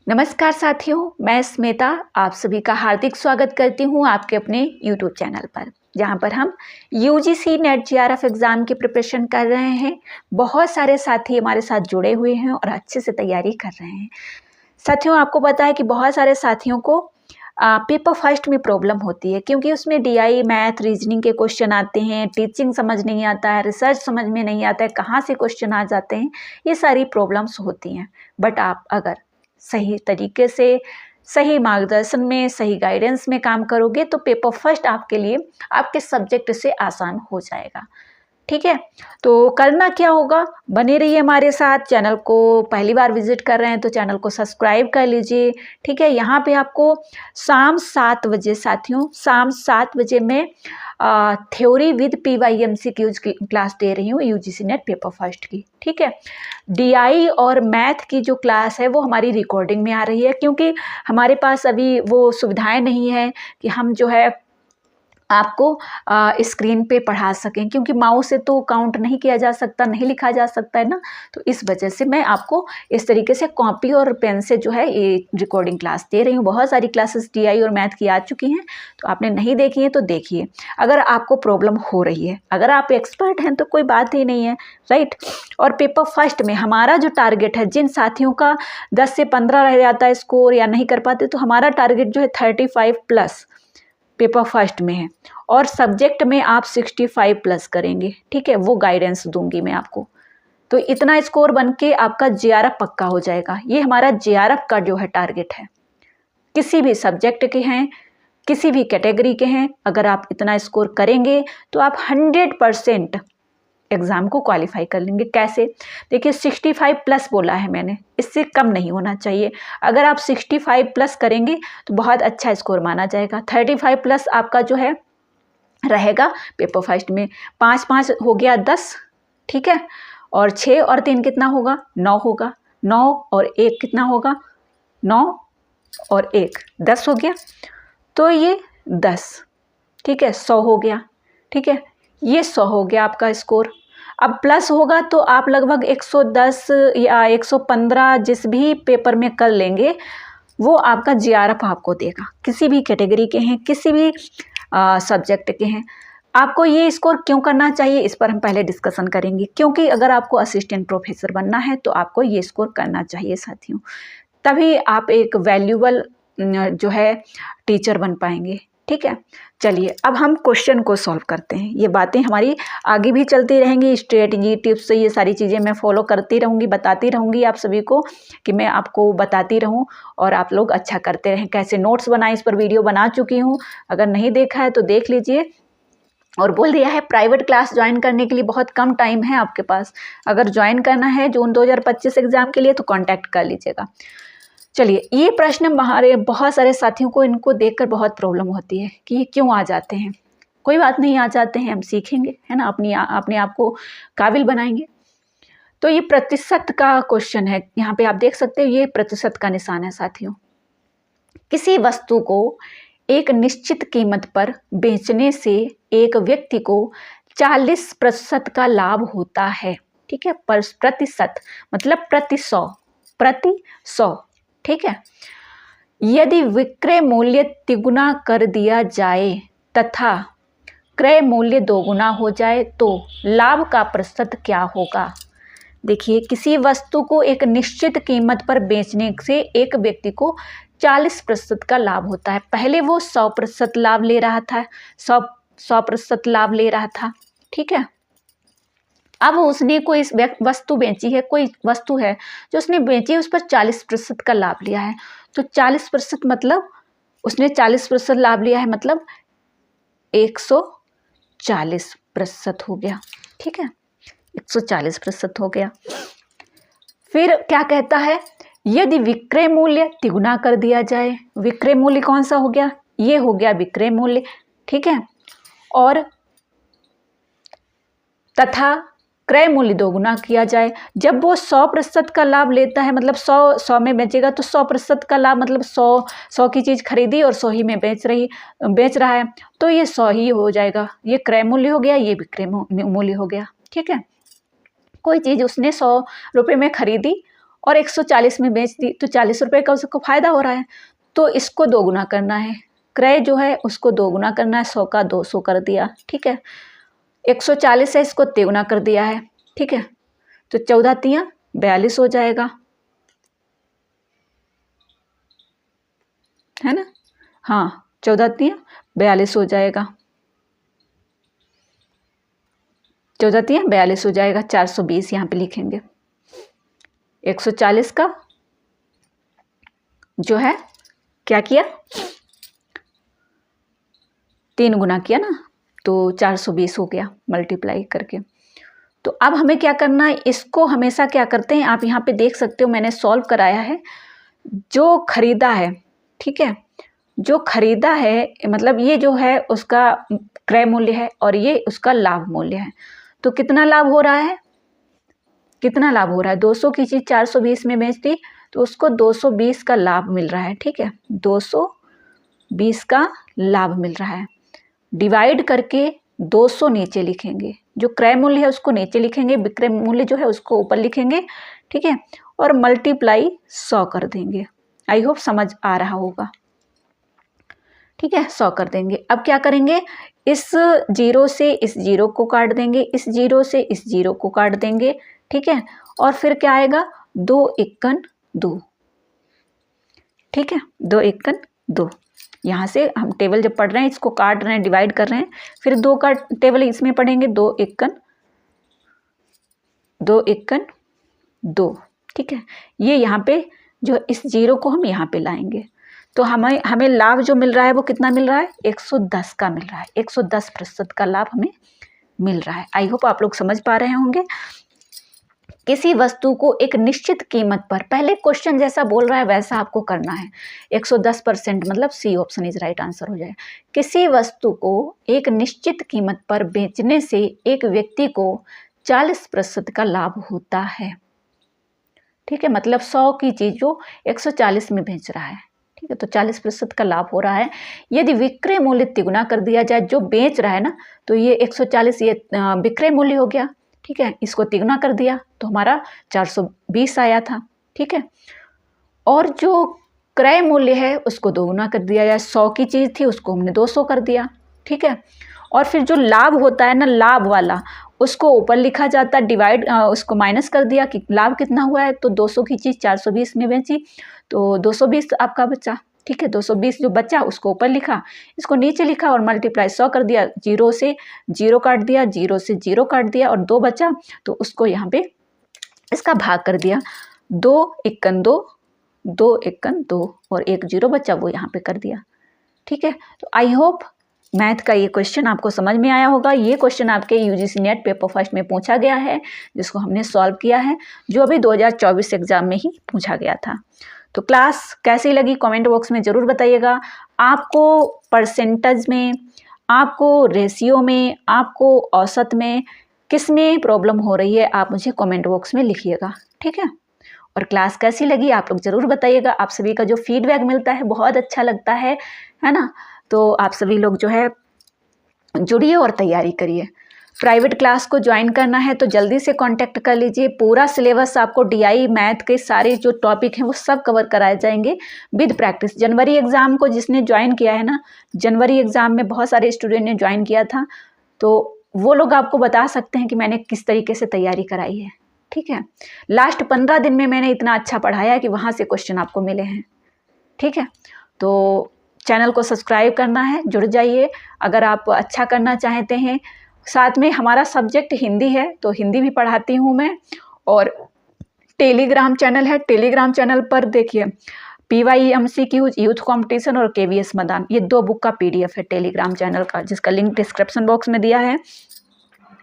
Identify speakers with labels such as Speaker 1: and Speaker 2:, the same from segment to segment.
Speaker 1: नमस्कार साथियों, मैं स्मिता आप सभी का हार्दिक स्वागत करती हूँ आपके अपने YouTube चैनल पर, जहाँ पर हम UGC नेट JRF एग्ज़ाम की प्रिपरेशन कर रहे हैं। बहुत सारे साथी हमारे साथ जुड़े हुए हैं और अच्छे से तैयारी कर रहे हैं। साथियों, आपको पता है कि बहुत सारे साथियों को पेपर फर्स्ट में प्रॉब्लम होती है, क्योंकि उसमें DI, मैथ, रीजनिंग के क्वेश्चन आते हैं, टीचिंग समझ नहीं आता है, रिसर्च समझ में नहीं आता है, कहाँ से क्वेश्चन आ जाते हैं, ये सारी प्रॉब्लम्स होती हैं। बट आप अगर सही तरीके से, सही मार्गदर्शन में, सही गाइडेंस में काम करोगे तो पेपर फर्स्ट आपके लिए आपके सब्जेक्ट से आसान हो जाएगा। ठीक है, तो करना क्या होगा, बने रहिए हमारे साथ। चैनल को पहली बार विजिट कर रहे हैं तो चैनल को सब्सक्राइब कर लीजिए। ठीक है, यहाँ पे आपको शाम 7 बजे साथियों, शाम 7 बजे मैं थ्योरी विद PYMCQs क्लास दे रही हूँ UGC नेट पेपर फर्स्ट की। ठीक है, DI और मैथ की जो क्लास है वो हमारी रिकॉर्डिंग में आ रही है, क्योंकि हमारे पास अभी वो सुविधाएं नहीं है कि हम जो है आपको स्क्रीन पे पढ़ा सकें, क्योंकि माउस से तो काउंट नहीं किया जा सकता, नहीं लिखा जा सकता है ना। तो इस वजह से मैं आपको इस तरीके से कॉपी और पेन से जो है ये रिकॉर्डिंग क्लास दे रही हूँ। बहुत सारी क्लासेस DI और मैथ की आ चुकी हैं, तो आपने नहीं देखी है तो देखिए। अगर आपको प्रॉब्लम हो रही है, अगर आप एक्सपर्ट हैं तो कोई बात ही नहीं है, राइट। और पेपर फर्स्ट में हमारा जो टारगेट है, जिन साथियों का 10 से 15 रह जाता है स्कोर या नहीं कर पाते, तो हमारा टारगेट जो है 35+ पेपर फर्स्ट में है, और सब्जेक्ट में आप 65+ करेंगे। ठीक है, वो गाइडेंस दूंगी मैं आपको। तो इतना स्कोर बन के आपका JRF पक्का हो जाएगा। ये हमारा JRF का जो है टारगेट है। किसी भी सब्जेक्ट के हैं, किसी भी कैटेगरी के हैं, अगर आप इतना स्कोर करेंगे तो आप 100% एग्ज़ाम को क्वालिफाई कर लेंगे। कैसे? देखिए, 65+ बोला है मैंने, इससे कम नहीं होना चाहिए। अगर आप 65+ करेंगे तो बहुत अच्छा स्कोर माना जाएगा। 35+ आपका जो है रहेगा पेपर फर्स्ट में। 5 हो गया 10, ठीक है, और 6 और 3 कितना होगा? 9 होगा। 9 और 1 कितना होगा? 9 और 1 10 हो गया। तो ये 10, ठीक है, 100 हो गया। ठीक है, ये 100 हो गया आपका स्कोर। अब प्लस होगा तो आप लगभग 110 या 115 जिस भी पेपर में कर लेंगे, वो आपका JRF आपको देगा। किसी भी कैटेगरी के हैं, किसी भी सब्जेक्ट के हैं, आपको ये स्कोर क्यों करना चाहिए, इस पर हम पहले डिस्कशन करेंगे। क्योंकि अगर आपको असिस्टेंट प्रोफेसर बनना है तो आपको ये स्कोर करना चाहिए साथियों, तभी आप एक वैल्यूबल जो है टीचर बन पाएंगे। ठीक है, चलिए अब हम क्वेश्चन को सॉल्व करते हैं। ये बातें हमारी आगे भी चलती रहेंगी, स्ट्रेटजी, टिप्स, ये सारी चीज़ें मैं फॉलो करती रहूँगी, बताती रहूँगी आप सभी को, कि मैं आपको बताती रहूँ और आप लोग अच्छा करते रहें। कैसे नोट्स बनाए, इस पर वीडियो बना चुकी हूँ, अगर नहीं देखा है तो देख लीजिए। और बोल दिया है प्राइवेट क्लास ज्वाइन करने के लिए बहुत कम टाइम है आपके पास। अगर ज्वाइन करना है जून 2025 एग्ज़ाम के लिए तो कॉन्टैक्ट कर लीजिएगा। चलिए, ये प्रश्न हमारे बहुत सारे साथियों को इनको देखकर बहुत प्रॉब्लम होती है कि ये क्यों आ जाते हैं। कोई बात नहीं, आ जाते हैं, हम सीखेंगे, है ना, अपने आप को काबिल बनाएंगे। तो ये प्रतिशत का क्वेश्चन है, यहाँ पे आप देख सकते हो, ये प्रतिशत का निशान है साथियों। किसी वस्तु को एक निश्चित कीमत पर बेचने से एक व्यक्ति को 40% का लाभ होता है। ठीक है, पर प्रतिशत मतलब प्रति 100। ठीक है, यदि विक्रय मूल्य तिगुना कर दिया जाए तथा क्रय मूल्य दोगुना हो जाए तो लाभ का प्रतिशत क्या होगा? देखिए, किसी वस्तु को एक निश्चित कीमत पर बेचने से एक व्यक्ति को 40% का लाभ होता है। पहले वो 100% लाभ ले रहा था, 100% लाभ ले रहा था। ठीक है, अब उसने कोई वस्तु बेची है, कोई वस्तु है जो उसने बेची, उस पर 40% का लाभ लिया है। तो 40% मतलब उसने 40% लाभ लिया है, मतलब 140% हो गया। ठीक है, 140% हो गया। फिर क्या कहता है, यदि विक्रय मूल्य तिगुना कर दिया जाए, विक्रय मूल्य कौन सा हो गया? ये हो गया विक्रय मूल्य। ठीक है, और तथा क्रय मूल्य दोगुना किया जाए। जब वो 100% का लाभ लेता है, मतलब 100 में बेचेगा तो 100% का लाभ, मतलब 100 की चीज़ खरीदी और 100 ही में बेच रहा है, तो ये 100 ही हो जाएगा। ये क्रय मूल्य हो गया, ये विक्रय मूल्य हो गया। ठीक है, कोई चीज़ उसने 100 रुपये में खरीदी और 140 में बेच दी तो 40 रुपये का उसको फ़ायदा हो रहा है। तो इसको 2 गुना करना है, क्रय जो है उसको 2 गुना करना है, 100 का 200 कर दिया, ठीक है। 140 है, इसको 3 गुना कर दिया है, ठीक है। तो 14 तियां 42 हो जाएगा, है ना। हाँ, 14 तियां 42 हो जाएगा, 14 तियां 42 हो जाएगा। 420 यहाँ पे लिखेंगे। 140 का जो है क्या किया, 3 गुना किया ना, तो 420 हो गया मल्टीप्लाई करके। तो अब हमें क्या करना है, इसको हमेशा क्या करते हैं, आप यहाँ पे देख सकते हो मैंने सॉल्व कराया है। जो खरीदा है, ठीक है, जो खरीदा है मतलब ये जो है उसका क्रय मूल्य है और ये उसका लाभ मूल्य है। तो कितना लाभ हो रहा है, कितना लाभ हो रहा है, 200 की चीज़ 420 में बेच दी तो उसको 220 का लाभ मिल रहा है, ठीक है। 220 का लाभ मिल रहा है, डिवाइड करके 200 नीचे लिखेंगे, जो क्रय मूल्य है उसको नीचे लिखेंगे, विक्रय मूल्य जो है उसको ऊपर लिखेंगे, ठीक है। और मल्टीप्लाई 100 कर देंगे। आई होप समझ आ रहा होगा, ठीक है। 100 कर देंगे। अब क्या करेंगे, इस जीरो से इस जीरो को काट देंगे, इस जीरो से इस जीरो को काट देंगे, ठीक है। और फिर क्या आएगा, 2 एकन 2, ठीक है, 2 एकन 2। यहाँ से हम टेबल जब पढ़ रहे हैं इसको काट रहे हैं, डिवाइड कर रहे हैं, फिर 2 का टेबल इसमें पढ़ेंगे, 2 एकन 2, ठीक है। ये यहाँ पे जो इस जीरो को हम यहाँ पे लाएंगे तो हमें लाभ जो मिल रहा है वो कितना मिल रहा है, 110 का मिल रहा है, 110% का लाभ हमें मिल रहा है। आई होप आप लोग समझ पा रहे होंगे। किसी वस्तु को एक निश्चित कीमत पर, पहले क्वेश्चन जैसा बोल रहा है वैसा आपको करना है, 110% मतलब C option is right answer हो जाए। किसी वस्तु को एक निश्चित कीमत पर बेचने से एक व्यक्ति को 40% का लाभ होता है, ठीक है। मतलब 100 की चीज जो 140 में बेच रहा है, ठीक है, तो 40% का लाभ हो रहा है। यदि विक्रय मूल्य तिगुना कर दिया जाए, जो बेच रहा है ना, तो ये 140 ये विक्रय मूल्य हो गया, ठीक है। इसको तिगुना कर दिया तो हमारा 420 आया था, ठीक है। और जो क्रय मूल्य है उसको 2 गुना कर दिया जाए, 100 की चीज़ थी उसको हमने 200 कर दिया, ठीक है। और फिर जो लाभ होता है ना, लाभ वाला, उसको ऊपर लिखा जाता है, डिवाइड उसको माइनस कर दिया कि लाभ कितना हुआ है, तो 200 की चीज़ 420 में बेची तो 220 आपका बचा, ठीक है। 220 जो बचा उसको ऊपर लिखा, इसको नीचे लिखा और मल्टीप्लाई 100 कर दिया, जीरो से जीरो काट दिया, जीरो से जीरो काट दिया और 2 बचा तो उसको यहाँ पे इसका भाग कर दिया, 2 एकन 2, 2 एकन 2 और 1 जीरो बचा वो यहाँ पे कर दिया, ठीक है। तो आई होप मैथ का ये क्वेश्चन आपको समझ में आया होगा। ये क्वेश्चन आपके यूजीसी नेट पेपर फर्स्ट में पूछा गया है, जिसको हमने सॉल्व किया है, जो अभी 2024 एग्जाम में ही पूछा गया था। तो क्लास कैसी लगी कमेंट बॉक्स में ज़रूर बताइएगा। आपको परसेंटेज में, आपको रेशियो में, आपको औसत में, किस में प्रॉब्लम हो रही है आप मुझे कमेंट बॉक्स में लिखिएगा, ठीक है। और क्लास कैसी लगी आप लोग ज़रूर बताइएगा। आप सभी का जो फीडबैक मिलता है बहुत अच्छा लगता है ना। तो आप सभी लोग जो है जुड़िए और तैयारी करिए। प्राइवेट क्लास को ज्वाइन करना है तो जल्दी से कांटेक्ट कर लीजिए। पूरा सिलेबस आपको डीआई मैथ के सारे जो टॉपिक हैं वो सब कवर कराए जाएंगे विद प्रैक्टिस। जनवरी एग्ज़ाम को जिसने ज्वाइन किया है ना, जनवरी एग्ज़ाम में बहुत सारे स्टूडेंट ने ज्वाइन किया था, तो वो लोग आपको बता सकते हैं कि मैंने किस तरीके से तैयारी कराई है, ठीक है। लास्ट 15 दिन में मैंने इतना अच्छा पढ़ाया कि वहाँ से क्वेश्चन आपको मिले हैं, ठीक है। तो चैनल को सब्सक्राइब करना है, जुड़ जाइए अगर आप अच्छा करना चाहते हैं। साथ में हमारा सब्जेक्ट हिंदी है तो हिंदी भी पढ़ाती हूँ मैं, और टेलीग्राम चैनल है, टेलीग्राम चैनल पर देखिए PYMCQ यूथ कंपटीशन और KVS मैदान, ये 2 बुक का PDF है टेलीग्राम चैनल का, जिसका लिंक डिस्क्रिप्शन बॉक्स में दिया है।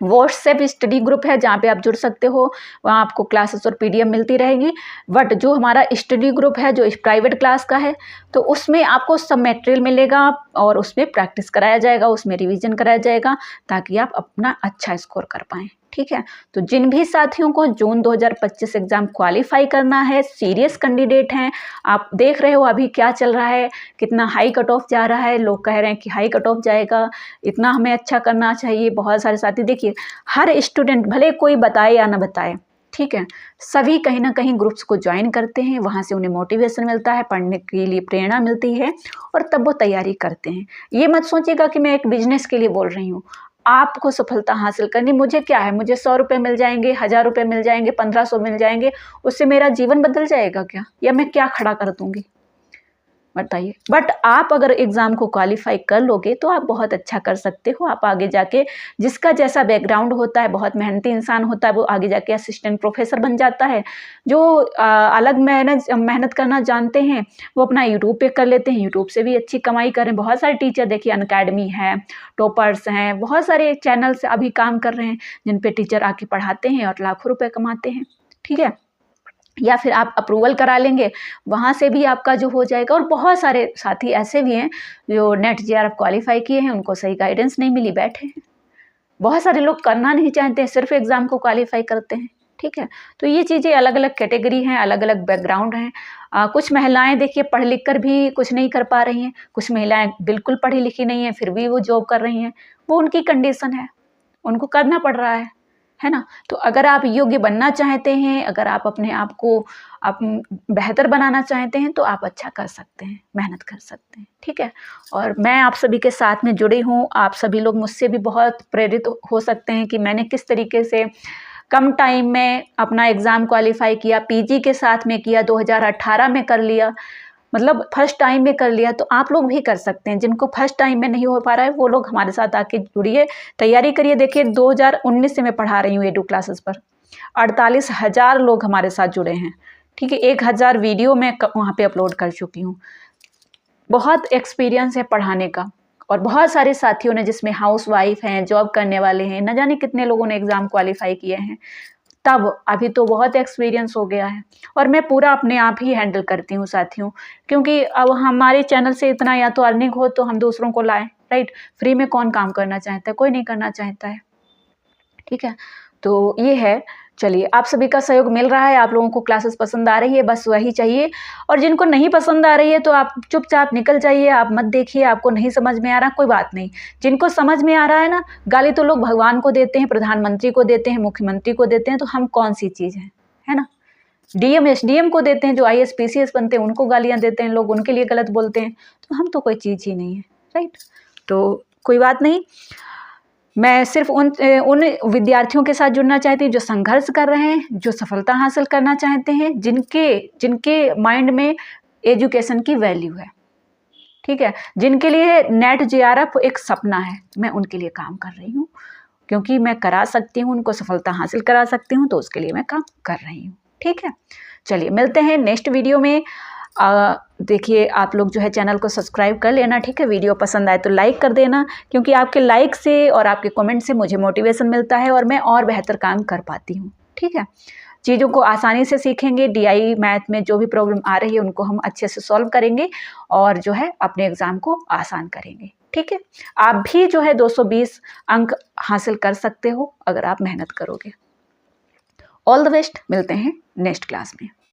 Speaker 1: व्हाट्सएप स्टडी ग्रुप है जहाँ पे आप जुड़ सकते हो, वहाँ आपको क्लासेस और PDF मिलती रहेगी। बट जो हमारा स्टडी ग्रुप है जो प्राइवेट क्लास का है, तो उसमें आपको सब मटेरियल मिलेगा और उसमें प्रैक्टिस कराया जाएगा, उसमें रिवीजन कराया जाएगा ताकि आप अपना अच्छा स्कोर कर पाएँ, ठीक है। तो जिन भी साथियों को जून 2025 एग्ज़ाम क्वालिफाई करना है, सीरियस कैंडिडेट हैं, आप देख रहे हो अभी क्या चल रहा है, कितना हाई कट ऑफ जा रहा है, लोग कह रहे हैं कि हाई कट ऑफ जाएगा, इतना हमें अच्छा करना चाहिए। बहुत सारे साथी देखिए, हर स्टूडेंट भले कोई बताए या ना बताए, ठीक है। सभी कहीं ना कहीं ग्रुप्स को ज्वाइन करते हैं, वहाँ से उन्हें मोटिवेशन मिलता है, पढ़ने के लिए प्रेरणा मिलती है और तब वो तैयारी करते हैं। ये मत सोचिएगा कि मैं एक बिजनेस के लिए बोल रही हूँ। आपको सफलता हासिल करनी, मुझे क्या है, मुझे 100 रुपये मिल जाएंगे, 1000 रुपये मिल जाएंगे, 1500 मिल जाएंगे, उससे मेरा जीवन बदल जाएगा क्या, या मैं क्या खड़ा कर दूंगी, बताइए। बट आप अगर एग्ज़ाम को क्वालिफाई कर लोगे तो आप बहुत अच्छा कर सकते हो। आप आगे जाके, जिसका जैसा बैकग्राउंड होता है, बहुत मेहनती इंसान होता है, वो आगे जाके असिस्टेंट प्रोफेसर बन जाता है। जो अलग मेहनत करना जानते हैं वो अपना यूट्यूब पे कर लेते हैं, यूट्यूब से भी अच्छी कमाई करें। बहुत सारे टीचर देखिए, अनअकैडमी है, टॉपर्स हैं, बहुत सारे चैनल से अभी काम कर रहे हैं जिन पे टीचर आके पढ़ाते हैं और लाखों रुपये कमाते हैं, ठीक है। या फिर आप अप्रूवल करा लेंगे, वहाँ से भी आपका जो हो जाएगा। और बहुत सारे साथी ऐसे भी हैं जो नेट जेआरएफ क्वालिफाई किए हैं, उनको सही गाइडेंस नहीं मिली, बैठे हैं। बहुत सारे लोग करना नहीं चाहते हैं, सिर्फ एग्ज़ाम को क्वालिफाई करते हैं, ठीक है। तो ये चीज़ें अलग अलग कैटेगरी हैं, अलग अलग बैकग्राउंड हैं। कुछ महिलाएं देखिए पढ़ लिख कर भी कुछ नहीं कर पा रही हैं, कुछ महिलाएं बिल्कुल पढ़ी लिखी नहीं हैं फिर भी वो जॉब कर रही हैं, वो उनकी कंडीशन है, उनको करना पड़ रहा है ना। तो अगर आप योग्य बनना चाहते हैं, अगर आप अपने आप को आप बेहतर बनाना चाहते हैं तो आप अच्छा कर सकते हैं, मेहनत कर सकते हैं, ठीक है। और मैं आप सभी के साथ में जुड़ी हूँ, आप सभी लोग मुझसे भी बहुत प्रेरित हो सकते हैं कि मैंने किस तरीके से कम टाइम में अपना एग्ज़ाम क्वालिफाई किया, पीजी के साथ में किया, 2018 में कर लिया, मतलब फर्स्ट टाइम में कर लिया। तो आप लोग भी कर सकते हैं। जिनको फर्स्ट टाइम में नहीं हो पा रहा है वो लोग हमारे साथ आके जुड़िए, तैयारी करिए। देखिए 2019 से मैं पढ़ा रही हूँ एडू क्लासेस पर, 48,000 लोग हमारे साथ जुड़े हैं, ठीक है। 1000 वीडियो मैं वहाँ पे अपलोड कर चुकी हूँ। बहुत एक्सपीरियंस है पढ़ाने का। और बहुत सारे साथियों ने, जिसमें हाउस वाइफ हैं, जॉब करने वाले हैं, न जाने कितने लोगों ने एग्ज़ाम क्वालिफाई किए हैं। तब अभी तो बहुत एक्सपीरियंस हो गया है और मैं पूरा अपने आप ही हैंडल करती हूँ साथियों, क्योंकि अब हमारे चैनल से इतना या तो अर्निंग हो तो हम दूसरों को लाएं, राइट। फ्री में कौन काम करना चाहता है, कोई नहीं करना चाहता है, ठीक है। तो ये है। चलिए, आप सभी का सहयोग मिल रहा है, आप लोगों को क्लासेस पसंद आ रही है, बस वही चाहिए। और जिनको नहीं पसंद आ रही है तो आप चुपचाप निकल जाइए, आप मत देखिए। आपको नहीं समझ में आ रहा, कोई बात नहीं। जिनको समझ में आ रहा है ना, गाली तो लोग भगवान को देते हैं, प्रधानमंत्री को देते हैं, मुख्यमंत्री को देते हैं, तो हम कौन सी चीज़ है ना। डीएम एसडीएम को देते हैं, जो आईएएस पीसीएस बनते हैं उनको गालियाँ देते हैं लोग, उनके लिए गलत बोलते हैं। तो हम तो कोई चीज़ ही नहीं है, राइट। तो कोई बात नहीं, मैं सिर्फ उन विद्यार्थियों के साथ जुड़ना चाहती हूँ जो संघर्ष कर रहे हैं, जो सफलता हासिल करना चाहते हैं, जिनके माइंड में एजुकेशन की वैल्यू है, ठीक है। जिनके लिए नेट जेआरएफ एक सपना है, मैं उनके लिए काम कर रही हूँ, क्योंकि मैं करा सकती हूँ, उनको सफलता हासिल करा सकती हूँ, तो उसके लिए मैं काम कर रही हूँ, ठीक है। चलिए, मिलते हैं नेक्स्ट वीडियो में। देखिए, आप लोग जो है चैनल को सब्सक्राइब कर लेना, ठीक है। वीडियो पसंद आए तो लाइक कर देना, क्योंकि आपके लाइक से और आपके कमेंट से मुझे मोटिवेशन मिलता है और मैं और बेहतर काम कर पाती हूँ, ठीक है। चीज़ों को आसानी से सीखेंगे, डीआई मैथ में जो भी प्रॉब्लम आ रही है उनको हम अच्छे से सॉल्व करेंगे और जो है अपने एग्ज़ाम को आसान करेंगे, ठीक है। आप भी जो है 220 अंक हासिल कर सकते हो अगर आप मेहनत करोगे। ऑल द बेस्ट, मिलते हैं नेक्स्ट क्लास में।